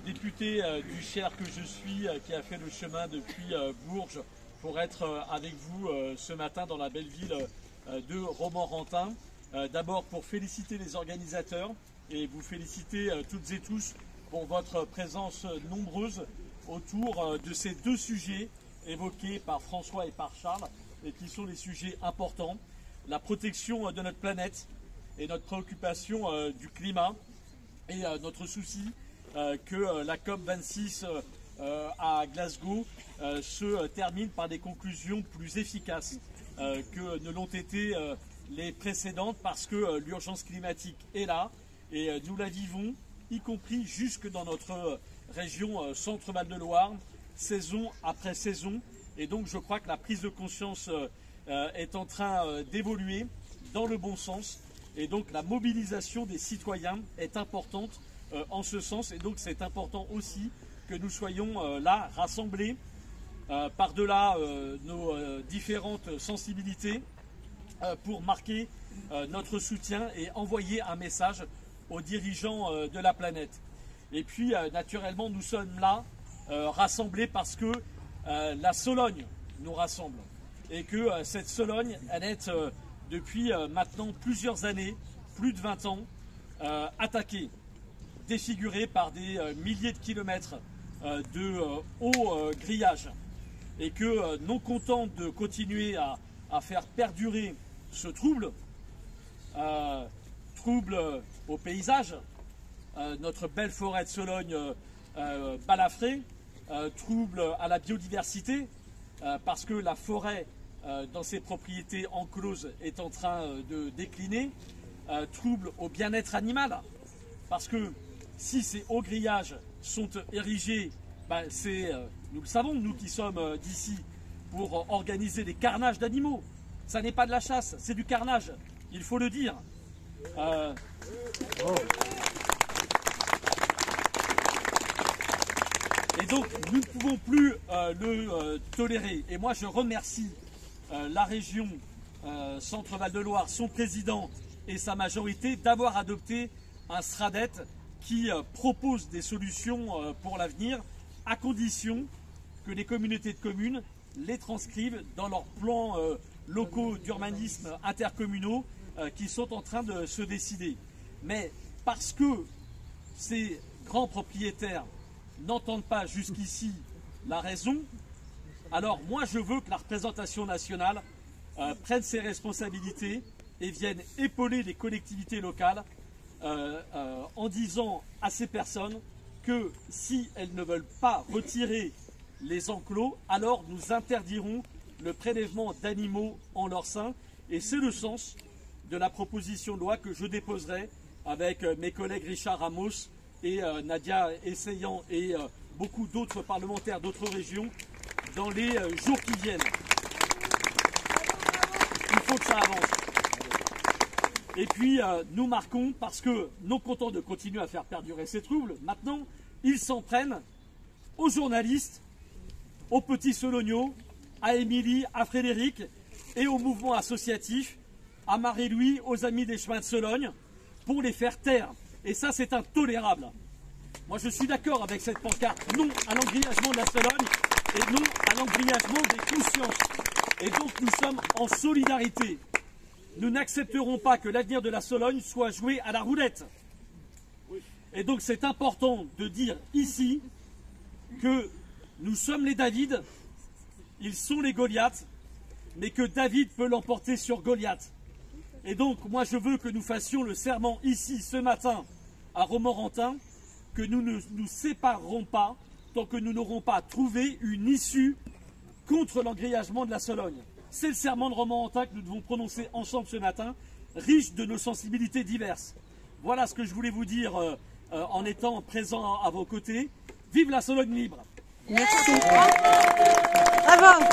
député du Cher que je suis, qui a fait le chemin depuis Bourges pour être avec vous ce matin dans la belle ville de Romorantin. D'abord pour féliciter les organisateurs et vous féliciter toutes et tous pour votre présence nombreuse autour de ces deux sujets évoqués par François et par Charles et qui sont les sujets importants. La protection de notre planète et notre préoccupation du climat et notre souci que la COP26 à Glasgow se termine par des conclusions plus efficaces que ne l'ont été les précédentes, parce que l'urgence climatique est là et nous la vivons, y compris jusque dans notre région Centre-Val de Loire, saison après saison. Et donc je crois que la prise de conscience est en train d'évoluer dans le bon sens. Et donc la mobilisation des citoyens est importante en ce sens. Et donc c'est important aussi que nous soyons là, rassemblés, par-delà nos différentes sensibilités, pour marquer notre soutien et envoyer un message aux dirigeants de la planète. Et puis naturellement nous sommes là, rassemblés parce que la Sologne nous rassemble. Et que cette Sologne, elle est depuis maintenant plusieurs années, plus de 20 ans, attaquée, défigurée par des milliers de kilomètres de hauts grillages. Et que non content de continuer à faire perdurer ce trouble, trouble au paysage, notre belle forêt de Sologne balafrée, trouble à la biodiversité, parce que la forêt dans ses propriétés encloses est en train de décliner, trouble au bien-être animal, parce que si ces hauts grillages sont érigés, c'est, nous le savons, nous qui sommes d'ici, pour organiser des carnages d'animaux. Ça n'est pas de la chasse, c'est du carnage, il faut le dire. Et donc nous ne pouvons plus le tolérer. Et moi je remercie la région Centre-Val de Loire, son président et sa majorité d'avoir adopté un SRADET qui propose des solutions pour l'avenir, à condition que les communautés de communes les transcrivent dans leurs plans locaux d'urbanisme intercommunaux qui sont en train de se décider. Mais parce que ces grands propriétaires n'entendent pas jusqu'ici la raison, alors moi je veux que la représentation nationale prenne ses responsabilités et vienne épauler les collectivités locales en disant à ces personnes que si elles ne veulent pas retirer les enclos, alors nous interdirons le prélèvement d'animaux en leur sein. Et c'est le sens de la proposition de loi que je déposerai avec mes collègues Richard Ramos et Nadia Essayant et beaucoup d'autres parlementaires d'autres régions dans les jours qui viennent. Il faut que ça avance. Et puis nous marquons, parce que non contents de continuer à faire perdurer ces troubles, maintenant ils s'en prennent aux journalistes, aux petits Solognos, à Émilie, à Frédéric et au mouvement associatif, à Marie-Louis, aux Amis des Chemins de Sologne, pour les faire taire. Et ça c'est intolérable. Moi je suis d'accord avec cette pancarte, non à l'engrillagement de la Sologne et non à l'engrillagement des consciences. Et donc nous sommes en solidarité. Nous n'accepterons pas que l'avenir de la Sologne soit joué à la roulette. Et donc c'est important de dire ici que nous sommes les David, ils sont les Goliath, mais que David peut l'emporter sur Goliath. Et donc moi je veux que nous fassions le serment ici ce matin à Romorantin, que nous ne nous séparerons pas tant que nous n'aurons pas trouvé une issue contre l'engrillagement de la Sologne. C'est le serment de Romorantin que nous devons prononcer ensemble ce matin, riche de nos sensibilités diverses. Voilà ce que je voulais vous dire en étant présent à vos côtés. Vive la Sologne libre! Merci. Bravo.